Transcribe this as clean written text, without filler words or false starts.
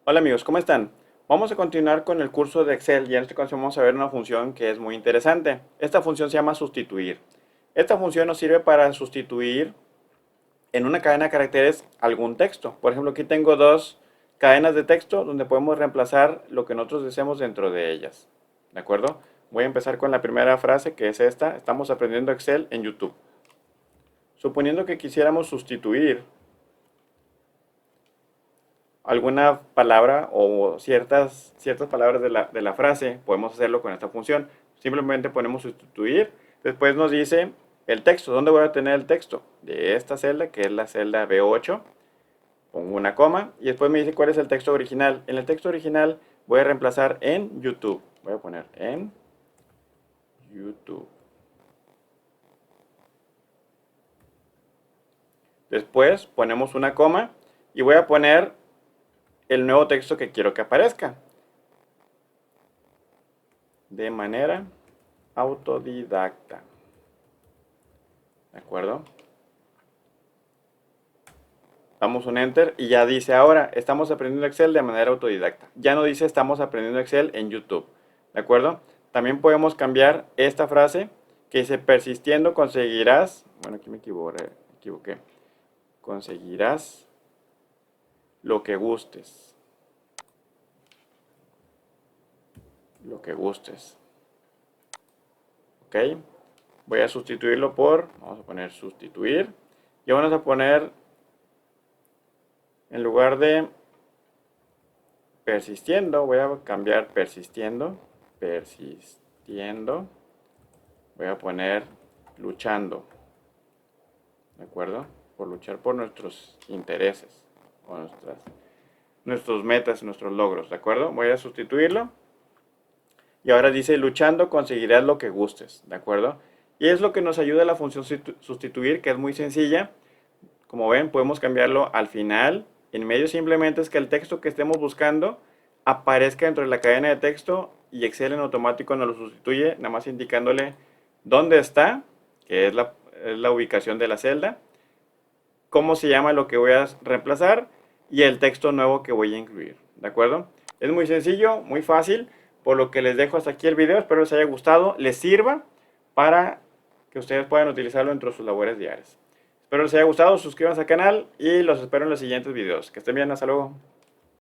Hola amigos, ¿cómo están? Vamos a continuar con el curso de Excel y en esta ocasión vamos a ver una función que es muy interesante. Esta función se llama sustituir. Esta función nos sirve para sustituir en una cadena de caracteres algún texto. Por ejemplo, aquí tengo dos cadenas de texto donde podemos reemplazar lo que nosotros deseemos dentro de ellas. ¿De acuerdo? Voy a empezar con la primera frase que es esta. Estamos aprendiendo Excel en YouTube. Suponiendo que quisiéramos sustituir alguna palabra o ciertas palabras de la frase, podemos hacerlo con esta función. Simplemente ponemos sustituir, después nos dice el texto. ¿Dónde voy a tener el texto? De esta celda, que es la celda B8. Pongo una coma y después me dice cuál es el texto original. En el texto original voy a reemplazar en YouTube. Voy a poner en YouTube. Después ponemos una coma y voy a poner el nuevo texto que quiero que aparezca. De manera autodidacta. ¿De acuerdo? Damos un enter y ya dice ahora, estamos aprendiendo Excel de manera autodidacta. Ya no dice estamos aprendiendo Excel en YouTube. ¿De acuerdo? También podemos cambiar esta frase que dice persistiendo conseguirás, bueno aquí me equivoqué, conseguirás lo que gustes. Lo que gustes. ¿Ok? Voy a sustituirlo por, vamos a poner sustituir, y vamos a poner, en lugar de persistiendo, voy a cambiar persistiendo, voy a poner luchando, ¿de acuerdo? Por luchar por nuestros intereses, o nuestros metas, nuestros logros, ¿de acuerdo? Voy a sustituirlo, y ahora dice luchando conseguirás lo que gustes, ¿de acuerdo? Y es lo que nos ayuda la función sustituir, que es muy sencilla. Como ven, podemos cambiarlo al final. En medio simplemente es que el texto que estemos buscando aparezca dentro de la cadena de texto y Excel en automático nos lo sustituye, nada más indicándole dónde está, que es la ubicación de la celda, cómo se llama lo que voy a reemplazar y el texto nuevo que voy a incluir. ¿De acuerdo? Es muy sencillo, muy fácil, por lo que les dejo hasta aquí el video. Espero les haya gustado, les sirva para que ustedes puedan utilizarlo dentro de sus labores diarias. Espero les haya gustado, suscríbanse al canal y los espero en los siguientes videos. Que estén bien, hasta luego.